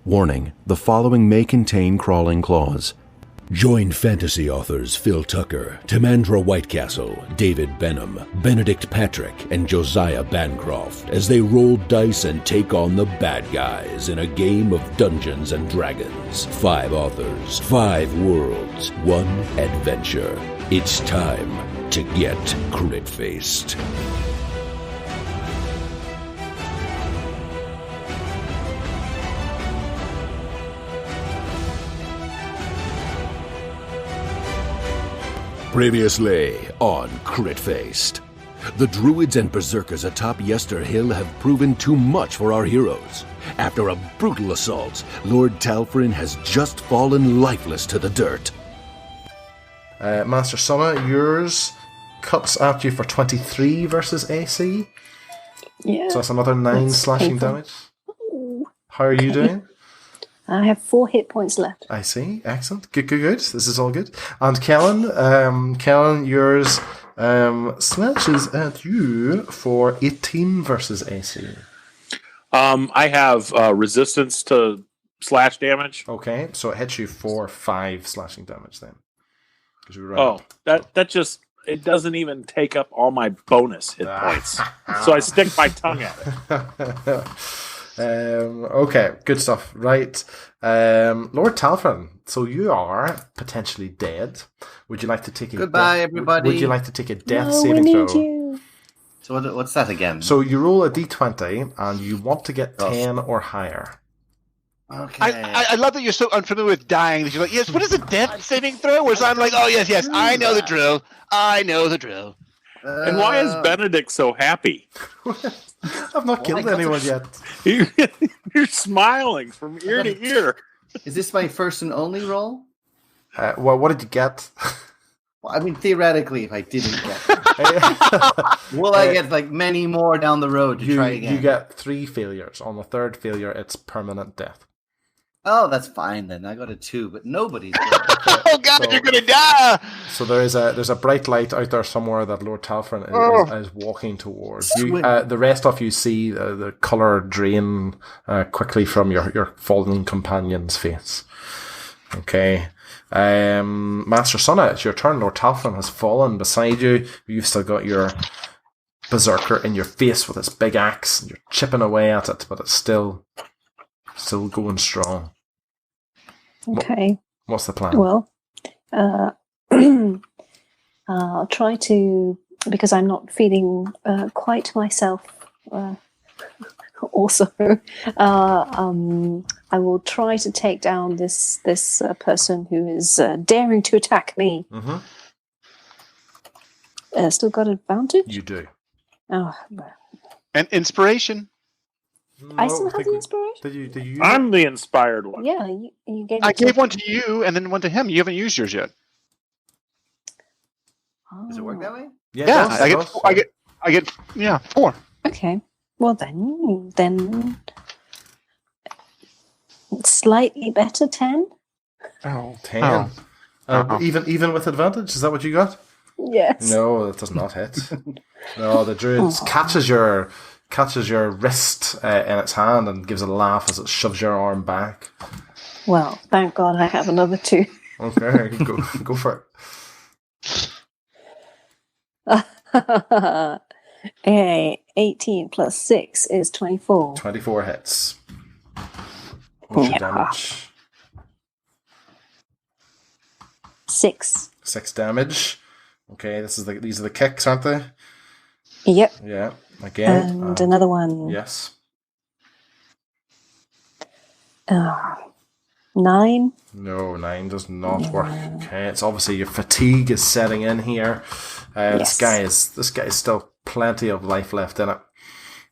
Warning, the following may contain crawling claws. Join fantasy authors Phil Tucker, Timandra Whitecastle, David Benem, Benedict Patrick, and Josiah Bancroft as they roll dice and take on the bad guys in a game of Dungeons and Dragons. 5 authors, 5 worlds, 1 adventure. It's time to get crit-faced. Previously on Crit-Faced. The druids and berserkers atop Yester Hill have proven too much for our heroes. After a brutal assault, Lord Talfryn has just fallen lifeless to the dirt. Master Sonna, yours cuts at you for 23 versus AC. Yeah. So that's another 9 slashing painful. damage. How are you doing? I have 4 hit points left. I see. Excellent. Good. This is all good. And Kellen, yours slashes at you for 18 versus AC. I have resistance to slash damage. Okay, so it hits you for 5 slashing damage then. Oh, that just, it doesn't even take up all my bonus hit points. So I stick my tongue at it. Okay, good stuff. Right. Lord Talfryn, so you are potentially dead. Would you like to take a Goodbye, everybody. Would you like to take a death No, saving we need throw? you. So what's that again? So you roll a d20 and you want to get 10 or higher. Okay. I love that you're so unfamiliar with dying that you're like, yes, what is a death saving throw? Whereas I'm like, oh, yes, I know the drill. And why is Benedict so happy? I've not killed anyone yet. You're smiling from ear to ear. Is this my first and only roll? Well, what did you get? Well, I mean, theoretically, if I didn't get it, will I get like many more down the road to try again? You get 3 failures. On the 3rd failure, it's permanent death. Oh, that's fine then. I got a 2, but nobody's Oh God, you're gonna die! So there's a bright light out there somewhere that Lord Talfryn is walking towards. You, the rest of you see the colour drain quickly from your fallen companion's face. Okay. Master Sonna, it's your turn. Lord Talfryn has fallen beside you. You've still got your berserker in your face with its big axe. You're chipping away at it, but it's still going strong. Okay. What's the plan? Well, I'll try to, because I'm not feeling quite myself also, I will try to take down this person who is daring to attack me. Mm-hmm. Still got advantage? You do. Oh, And inspiration. I still have the inspiration? Did you I'm the inspired one. Yeah, you gave I it gave one to you and then one to him. You haven't used yours yet. Does it work that way? Yeah, I get 4. Okay. Well then slightly better 10. Oh, 10. Even with advantage, is that what you got? Yes. No, that does not hit. No, the druid catches your wrist in its hand and gives a laugh as it shoves your arm back. Well, thank God I have another 2. Okay, go for it. 18 plus 6 is 24. 24 hits. What's your damage? 6. 6 damage. Okay, these are the kicks, aren't they? Yep. Yeah. Again. And another one. Yes. 9. No, 9 does not work. Okay, it's obviously your fatigue is setting in here. Yes. This guy is still plenty of life left in it.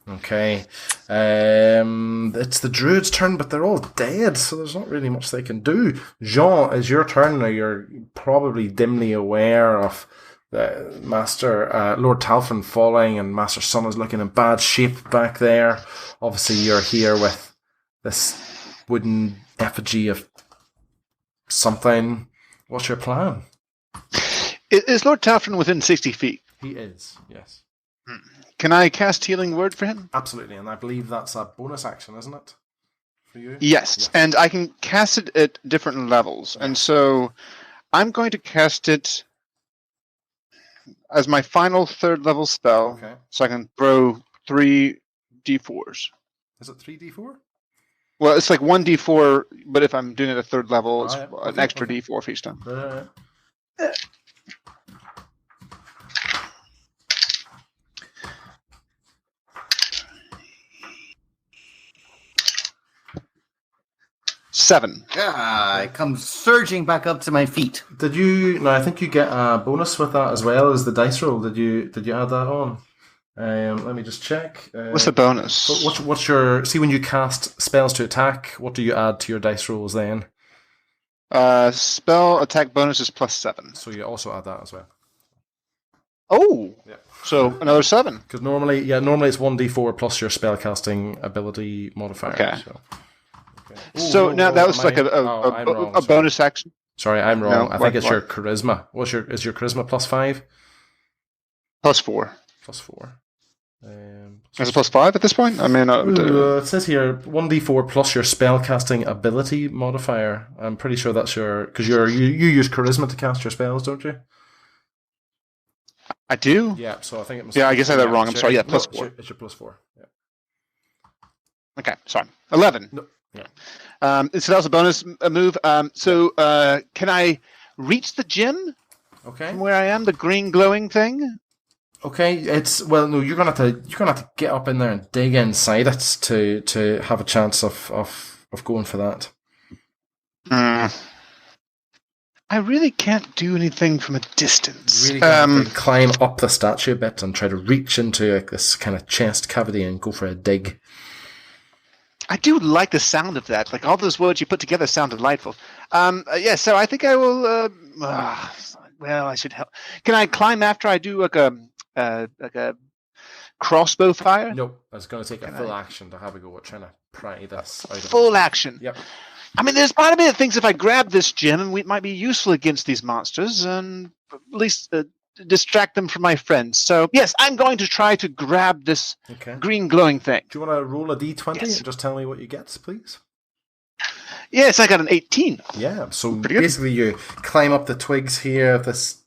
Okay. It's the druid's turn, but they're all dead, so there's not really much they can do. Jean, it's your turn now. You're probably dimly aware of the Master Lord Talfryn falling, and Master Sonna's looking in bad shape back there. Obviously, you're here with this wooden effigy of something. What's your plan? Is Lord Talfryn within 60 feet? He is, yes. Can I cast Healing Word for him? Absolutely, and I believe that's a bonus action, isn't it? for you? Yes, and I can cast it at different levels. And so I'm going to cast it as my final 3rd level spell. Okay. So I can throw 3 d4s. Is it 3d4? Well, it's like 1d4, but if I'm doing it at 3rd level, it's an extra d4 for each time. Right. 7. I come surging back up to my feet. Did you? No, I think you get a bonus with that as well as the dice roll. Did you add that on? Let me just check. What's the bonus? So what's your? See, when you cast spells to attack, what do you add to your dice rolls then? Spell attack bonus is +7. So you also add that as well. Oh, Yeah. So another 7. Because normally it's 1d4 plus your spellcasting ability modifier. Okay. So now that was like a bonus action. Sorry, I'm wrong. No, I think it's your charisma. Is your charisma +5? +4. +4. Is it +5 at this point? I mean, it says here 1d4 plus your spellcasting ability modifier. I'm pretty sure that's because you use charisma to cast your spells, don't you? I do. Yeah, so I think it must. Yeah, I guess I had that wrong. I'm sorry. Yeah, +4. It's your +4. Yeah. Okay, sorry. 11. No. Yeah. So that was a bonus move. Can I reach the gem? Okay. From where I am, the green glowing thing. Okay, no. You're gonna have to get up in there and dig inside it to have a chance of going for that. I really can't do anything from a distance. Really have to climb up the statue a bit and try to reach into this kind of chest cavity and go for a dig. I do like the sound of that. Like all those words you put together sound delightful. So I think I will. I should help. Can I climb after I do like a crossbow fire? Nope, it's going to take a full action to have a go at trying to pry this out of it. Full action. Yep. I mean, there's part of me that thinks if I grab this gem, it might be useful against these monsters, and at least distract them from my friends. So, yes, I'm going to try to grab this green glowing thing. Do you want to roll a d20 Yes. and just tell me what you get, please? Yes, I got an 18. Yeah, so Pretty good. basically you climb up the twigs here. This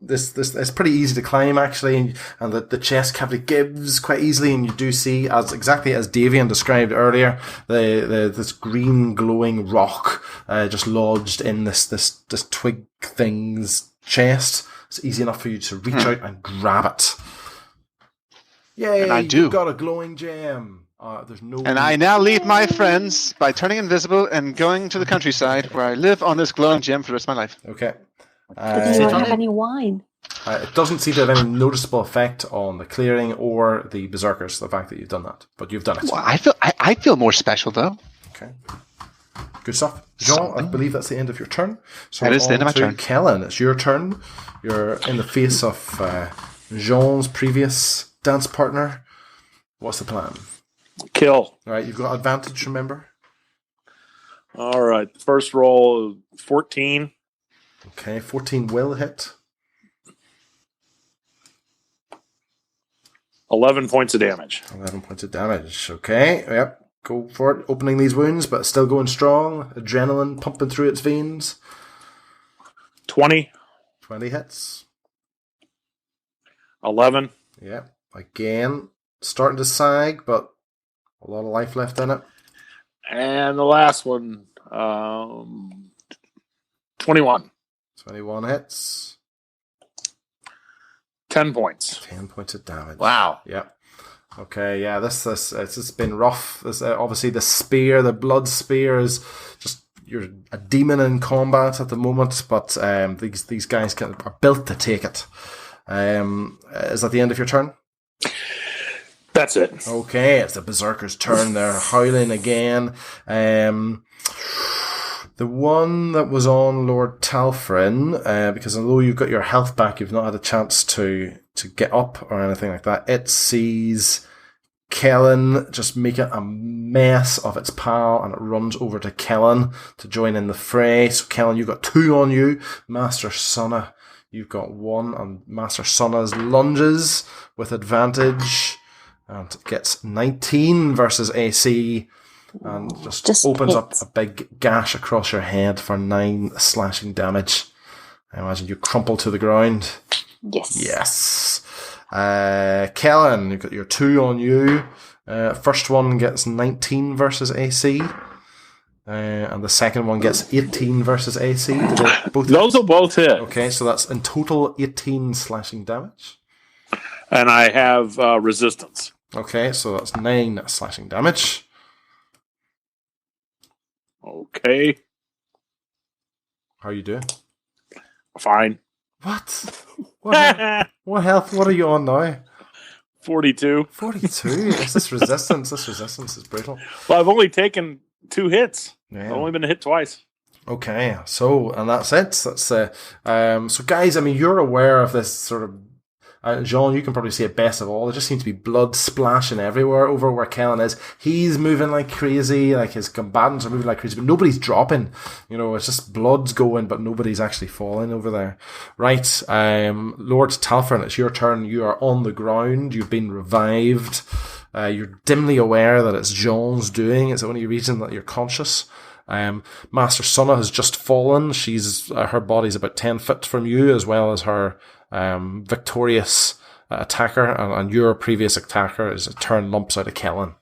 it's pretty easy to climb actually, and the chest cavity gives quite easily, and you do see, as exactly as Davian described earlier, this green glowing rock just lodged in this twig thing's chest. It's easy enough for you to reach out and grab it. Yay! And I do. You got a glowing gem. There's no. And I now leave my friends by turning invisible and going to the countryside where I live on this glowing gem for the rest of my life. Okay. But do you not have any wine? It doesn't seem to have any noticeable effect on the clearing or the berserkers, the fact that you've done that. But you've done it. Well, I feel more special, though. Okay. Good stuff. Jean, I believe that's the end of your turn. So that is the end of my turn. Kellen, it's your turn. You're in the face of Jean's previous dance partner. What's the plan? Kill. All right, you've got advantage, remember? All right. First roll, 14. Okay, 14 will hit. 11 points of damage. 11 points of damage. Okay, yep. Go for it. Opening these wounds, but still going strong. Adrenaline pumping through its veins. 20. 20 hits. 11. Yep. Again, starting to sag, but a lot of life left in it. And the last one, 21. 21 hits. 10 points. 10 points of damage. Wow. Yep. Okay, yeah, it's been rough. This obviously the spear, the blood spear is just, you're a demon in combat at the moment, but these guys are built to take it. Is that the end of your turn? That's it. Okay, it's the berserker's turn. They're howling again. The one that was on Lord Talfryn, because although you've got your health back, you've not had a chance to get up or anything like that. It sees Kellen just making a mess of its pal, and it runs over to Kellen to join in the fray. So Kellen, you've got 2 on you. Master Sonna, you've got 1, and Master Sonna's lunges with advantage and gets 19 versus AC. and just opens up a big gash across your head for 9 slashing damage. I imagine you crumple to the ground. Yes. Kellen, you've got your 2 on you. First one gets 19 versus AC. And the second one gets 18 versus AC. Those will both hit. Okay, so that's in total 18 slashing damage. And I have resistance. Okay, so that's 9 slashing damage. Okay. How are you doing? Fine. What? What health? What are you on now? 42. 42? Is this resistance? This resistance is brutal. Well, I've only taken 2 hits. Yeah. I've only been hit twice. Okay, so, and that's it. That's so guys, I mean, you're aware of this sort of, Jean, you can probably see it best of all. There just seems to be blood splashing everywhere over where Kellen is. He's moving like crazy, like his combatants are moving like crazy, but nobody's dropping. You know, it's just blood's going, but nobody's actually falling over there. Right, Lord Talfryn, it's your turn. You are on the ground. You've been revived. You're dimly aware that it's Jean's doing. It's the only reason that you're conscious. Master Sunna has just fallen. She's her body's about 10 feet from you, as well as her victorious attacker, and your previous attacker is turned lumps out of Kellen.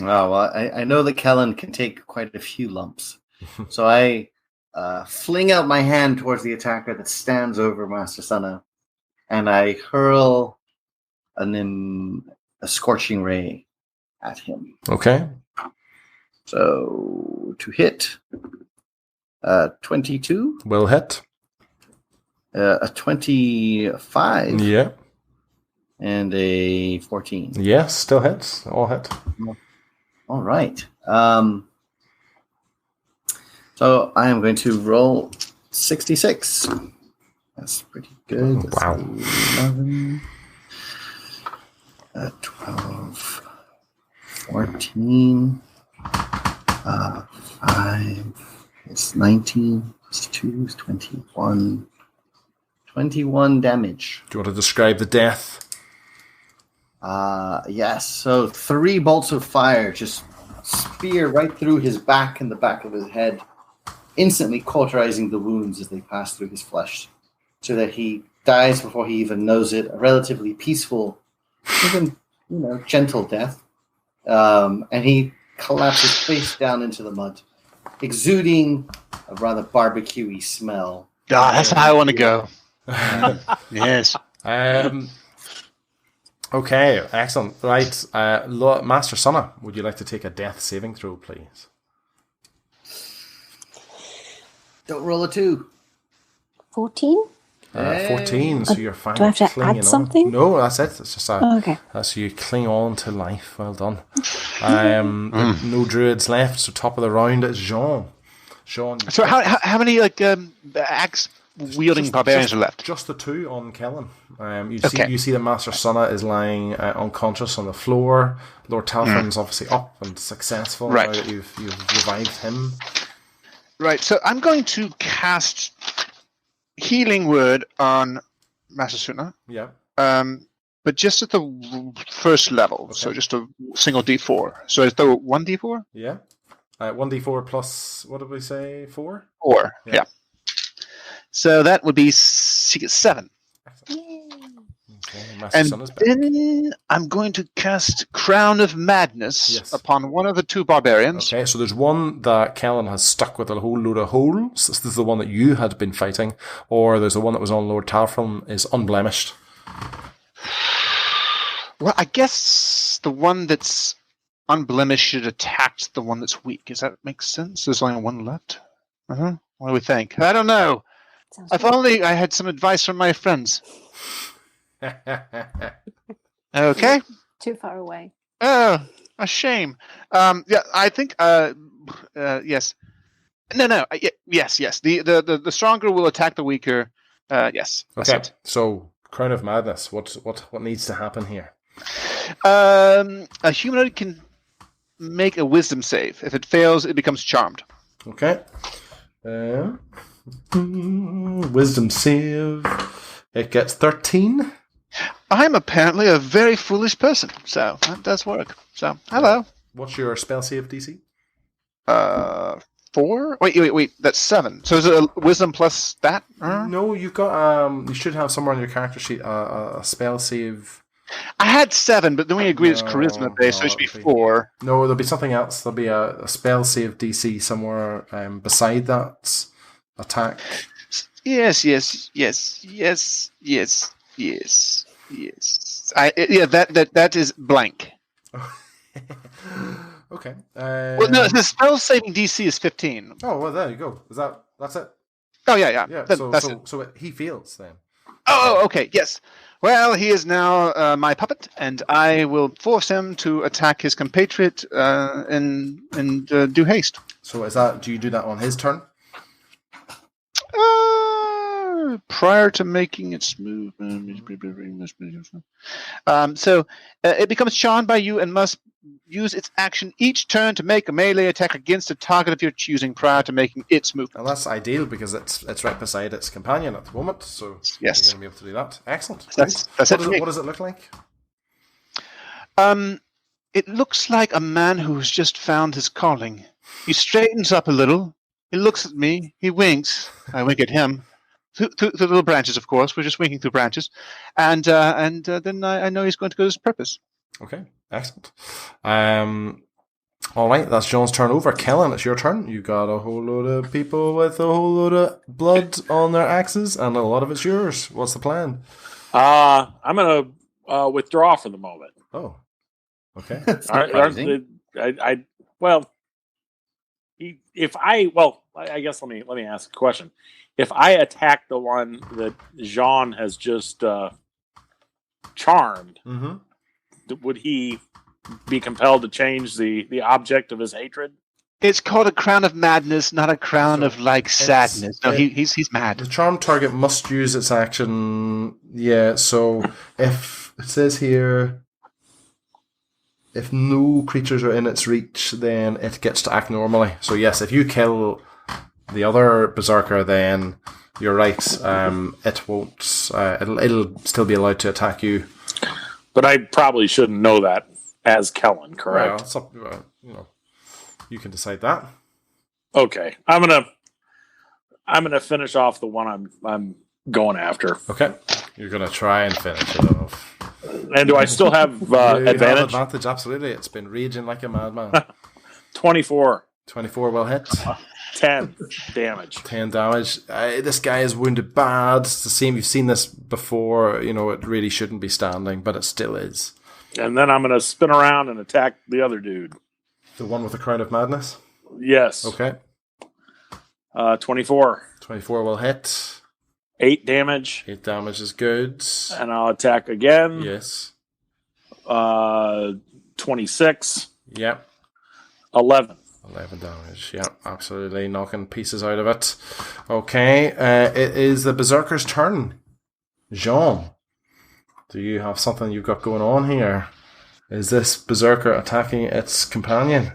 Oh, well, I know that Kellen can take quite a few lumps. So I fling out my hand towards the attacker that stands over Master Sunna, and I hurl a scorching ray at him. Okay. So to hit, 22 will hit. A 25. Yeah. And a 14. Yes, still hits. All hit. All right. So I am going to roll 66. That's pretty good. That's wow. 11, 12, 14, 5 is 19, it's 2 is 21. 21 damage. Do you want to describe the death? Yes. So 3 bolts of fire just spear right through his back and the back of his head, instantly cauterizing the wounds as they pass through his flesh, so that he dies before he even knows it. A relatively peaceful, even gentle death. And he collapses face down into the mud, exuding a rather barbecue-y smell. That's how I want to go. Yes. Okay, excellent. Right, Master Sunna, would you like to take a death saving throw, please? Don't roll a 2. 14? 14, so you're fine. Do I have to add something? No, that's it. It's just okay. So you cling on to life. Well done. No druids left, so top of the round is Jean. So how many axe wielding barbarians are left? Just the 2 on Kellen. You see the Master Sunna is lying unconscious on the floor. Lord Talfryn's obviously up and successful now that you've revived him. Right, so I'm going to cast Healing Word on Master Sunna. Yeah. But just at the first level, so just a single D4. So is there 1D4? Yeah. 1D4 plus, what did we say, 4? 4, yeah. So that would be 7. Okay, and then I'm going to cast Crown of Madness upon one of the 2 barbarians. Okay, so there's one that Kellen has stuck with a whole load of holes. This is the one that you had been fighting. Or there's the one that was on Lord Talfryn is unblemished. Well, I guess the one that's unblemished should attack the one that's weak. Does that make sense? There's only one left. What do we think? I don't know. If only I had some advice from my friends. Okay. Too far away. Oh, a shame. I think. Yes. No. Yes. The stronger will attack the weaker. Yes. Okay. So, Crown of Madness. What needs to happen here? A humanoid can make a Wisdom save. If it fails, it becomes charmed. Okay. Wisdom save. It gets 13. I'm apparently a very foolish person, so that does work. So, hello. What's your spell save DC? 4? Wait. That's 7. So is it a wisdom plus that? No, you've got you should have somewhere on your character sheet a spell save. I had 7, but then we agreed it's charisma based, so it should be 4. No, there'll be something else. There'll be a spell save DC somewhere beside that attack. Yes. That is blank. Okay. Well, no, the spell saving DC is 15. Oh, well, there you go. That's it? Oh, yeah. Yeah. So he fails then. Oh, okay. Yes. Well, he is now my puppet, and I will force him to attack his compatriot and do haste. So do you do that on his turn? Prior to making its move. So it becomes charmed by you and must use its action each turn to make a melee attack against a target of your choosing prior to making its move. And that's ideal because it's right beside its companion at the moment, so yes, you're going to be able to do that. Excellent. That's what does it look like? It looks like a man who's just found his calling. He straightens up a little. He looks at me. He winks. I wink at him. Through the little branches, of course. We're just winking through branches. And then I know he's going to go to his purpose. Okay, excellent. All right, that's John's turn over. Kellen, it's your turn. You got a whole load of people with a whole load of blood on their axes, and a lot of it's yours. What's the plan? I'm going to withdraw for the moment. Oh, okay. I guess let me ask a question. If I attack the one that Jean has just charmed, would he be compelled to change the object of his hatred? It's called a crown of madness, not a crown of sadness. No, he's mad. The charmed target must use its action. Yeah, so if it says here, if no creatures are in its reach, then it gets to act normally. So yes, if you kill the other berserker, then you're right. It won't. It'll still be allowed to attack you. But I probably shouldn't know that as Kellen, correct? Well, it's up, you can decide that. Okay, I'm gonna finish off the one I'm going after. Okay, you're gonna try and finish it off. And do I still have advantage? Have advantage, absolutely. It's been raging like a madman. 24. 24 will hit. 10 damage. 10 damage. This guy is wounded bad. It's the same. You've seen this before. It really shouldn't be standing, but it still is. And then I'm going to spin around and attack the other dude. The one with the crown of madness? Yes. Okay. 24. 24 will hit. 8 damage. 8 damage is good. And I'll attack again. Yes. 26. Yep. 11. 11 damage. Yeah, absolutely. Knocking pieces out of it. Okay. It is the Berserker's turn. Jean, do you have something you've got going on here? Is this Berserker attacking its companion?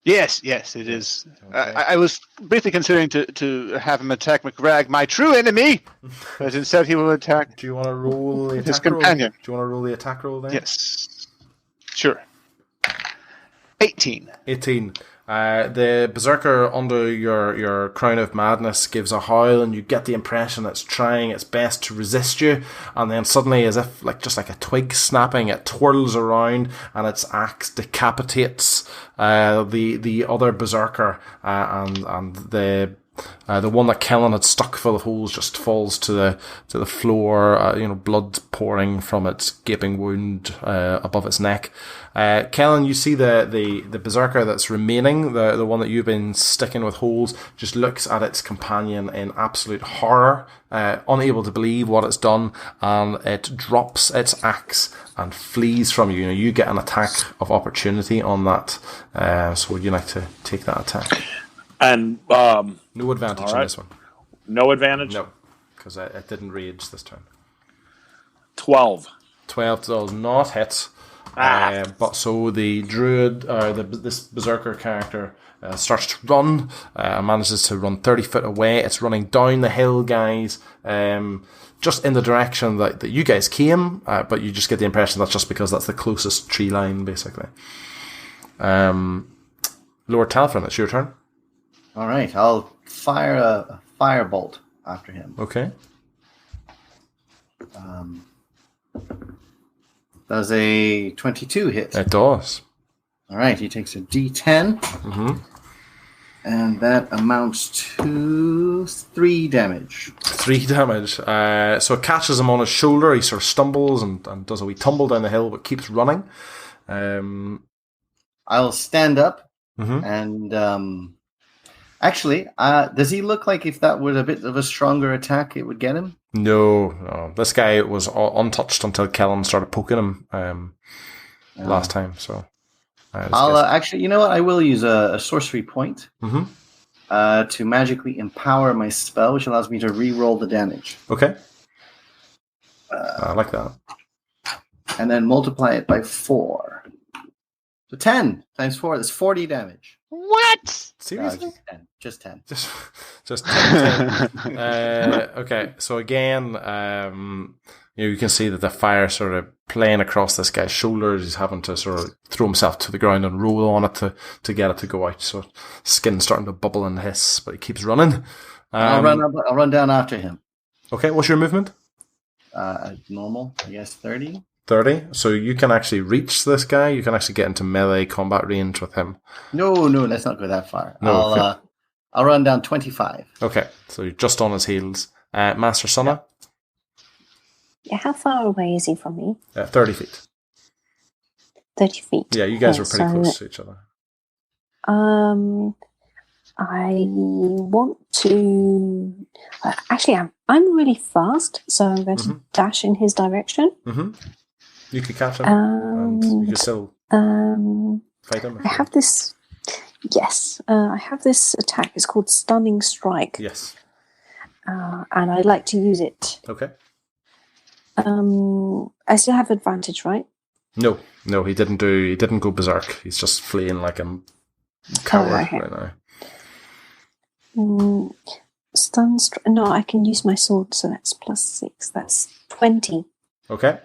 Yes, it is. Okay. I was briefly considering to have him attack McRag, my true enemy, but instead he will attack. Do you want to roll the his attack companion? Roll? Do you want to roll the attack roll then? Yes. Sure. 18. 18. The Berserker under your Crown of Madness gives a howl, and you get the impression it's trying its best to resist you, and then suddenly, as if just like a twig snapping, it twirls around and its axe decapitates the other Berserker, and the one that Kellen had stuck full of holes just falls to the floor, blood pouring from its gaping wound above its neck. Kellen, you see the Berserker that's remaining, the one that you've been sticking with holes, just looks at its companion in absolute horror, unable to believe what it's done, and it drops its axe and flees from you. You get an attack of opportunity on that. So would you like to take that attack? And no advantage on this one. No advantage? No, because it didn't rage this turn. 12. 12 does not hit. But so the druid, or this berserker character, starts to run, and manages to run 30 foot away. It's running down the hill, guys, just in the direction that you guys came, but you just get the impression that's just because that's the closest tree line, basically. Lord Talfryn, it's your turn. All right, I'll fire a firebolt after him. Okay. Does a 22 hit? It does. All right, he takes a D10. Mm-hmm. And that amounts to 3 damage. 3 damage. So it catches him on his shoulder. He sort of stumbles and does a wee tumble down the hill, but keeps running. I'll stand up Mm-hmm. and actually, does he look like if that were a bit of a stronger attack, it would get him? No. This guy was untouched until Kellen started poking him last time. So I'll actually, you know what? I will use a sorcery point Mm-hmm. To magically empower my spell, which allows me to re-roll the damage. Okay. I like that. And then multiply it by 4. So 10 times 4, that's 40 damage. What? Seriously? Just 10. Just 10. Okay, so again, you can see that the fire sort of playing across this guy's shoulders. He's having to sort of throw himself to the ground and roll on it to get it to go out. So skin's starting to bubble and hiss, but he keeps running. I'll run down after him. Okay, what's your movement? Normal, I guess 30. 30. So you can actually reach this guy. You can actually get into melee combat range with him. No, let's not go that far. No, I'll run down 25. Okay, so you're just on his heels. Master Sunna? Yeah, how far away is he from me? 30 feet. 30 feet. Yeah, you guys Okay, were pretty close to each other. I want to. Actually, I'm really fast, so I'm going to dash in his direction. Mm-hmm. You could catch him, and you could still fight him. I have this. Yes, I have this attack. It's called Stunning Strike. Yes. And I'd like to use it. Okay. I still have advantage, right? No, he didn't go berserk. He's just fleeing like a coward right now. No, I can use my sword, so that's +6. That's 20. Okay.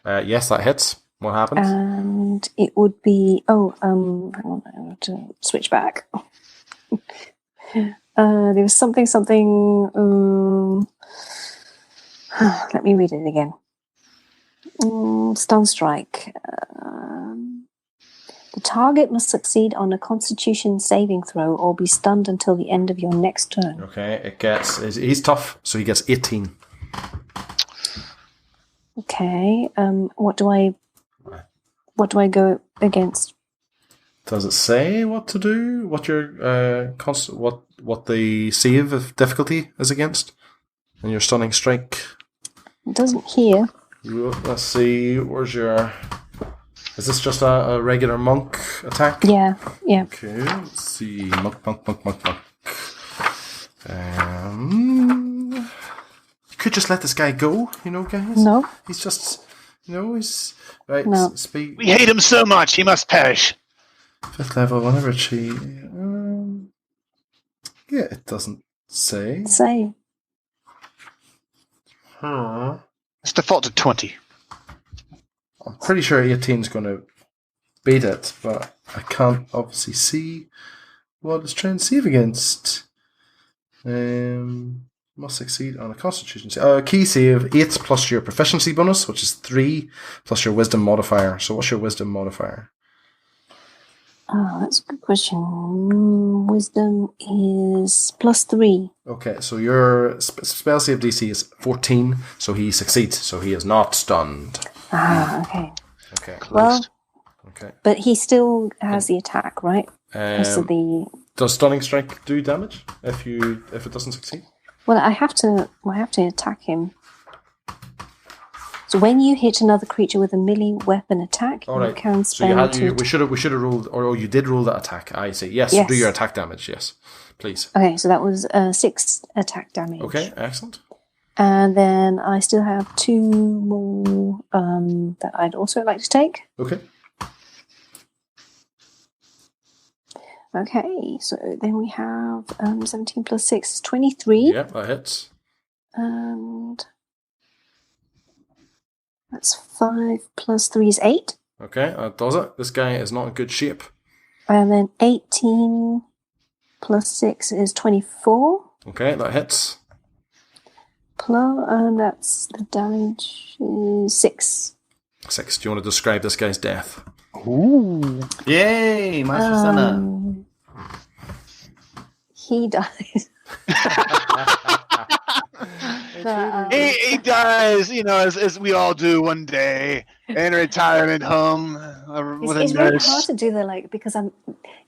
Yes, that hits. What happens? And it would be hang on, I have to switch back. There was something. Let me read it again. Stun strike. The target must succeed on a Constitution saving throw or be stunned until the end of your next turn. Okay, he's tough, so he gets 18. Okay. What do I go against? Does it say what to do? What your what the save of difficulty is against? And your stunning strike? It doesn't here. Let's see. Where's your? Is this just a regular monk attack? Yeah. Okay, let's see. Monk. You could just let this guy go, guys. No. He's just, he's right. No. Speak. We hate him so much, he must perish. 5th level, whenever she. Yeah, it doesn't say. Say. It's default to 20. I'm pretty sure 18's going to beat it, but I can't obviously see what it's trying to save against. Must succeed on a Constitution save. Key save 8 plus your proficiency bonus, which is 3 plus your wisdom modifier. So what's your wisdom modifier? Oh, that's a good question. Wisdom is +3. Okay, so your spell save DC is 14, so he succeeds, so he is not stunned. Okay. Okay. Well, Okay. but he still has the attack, right? Does stunning strike do damage if it doesn't succeed? Well, I have to attack him. So when you hit another creature with a melee weapon attack, All right. you can So spend we should have rolled, or you did roll that attack. I see. Yes, Yes. do your attack damage. Yes, please. Okay, so that was 6 attack damage. Okay, excellent. And then I still have 2 more that I'd also like to take. Okay. Okay, so then we have 17 plus 6 is 23. Yep, that hits. And that's 5 plus 3 is 8. Okay, that does it. This guy is not in good shape. And then 18 plus 6 is 24. Okay, that hits. Plus, and that's the damage is 6. 6. Do you want to describe this guy's death? Ooh. Yay, Master Sana. He dies. He dies, as we all do one day in a retirement home with It's a really nurse. hard to do that, because I'm,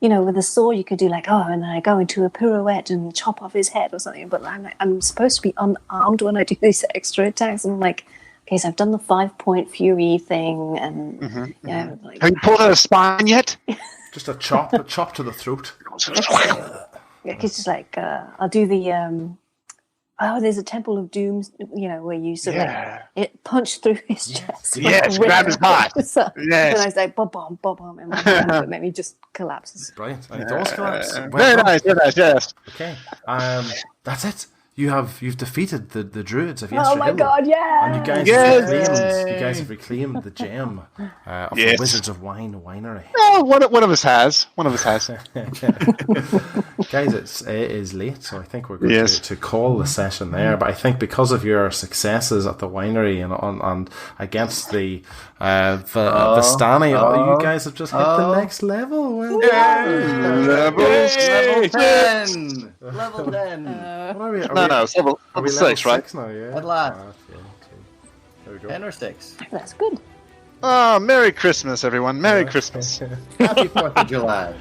with a saw you could do and then I go into a pirouette and chop off his head or something. But I'm supposed to be unarmed when I do these extra attacks. And I'm like, okay, so I've done the 5-point fury thing, and have you pulled out a spine yet? Just a chop to the throat. It's just I'll do the there's a Temple of Doom, where you sort of it punched through his chest. Yes, grab his heart. So, Yes. And I was like, bob, and my hand maybe just collapses. Brilliant. And it does collapse. Very nice, yes. Okay. That's it. You've defeated the druids of Yester Oh my Hill. god, yeah! And you guys have reclaimed the gem of the Wizards of Wine winery. Oh, one of us has. Guys, it is late, so I think we're going to call the session there. But I think because of your successes at the winery and against the Stani, you guys have just hit the next level. Level 10. Level 10. It's level 6, right? 6 now, yeah. At last. There we go. 10 or 6. That's good. Oh, Merry Christmas, everyone. Merry Christmas. Happy 4th of July.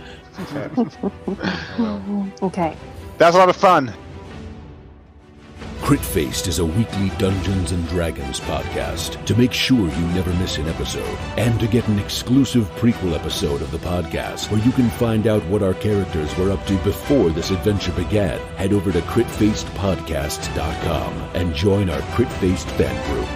Okay. That was a lot of fun. Crit Faced is a weekly Dungeons & Dragons podcast. To make sure you never miss an episode, and to get an exclusive prequel episode of the podcast, where you can find out what our characters were up to before this adventure began, head over to critfacedpodcast.com and join our Crit Faced fan group.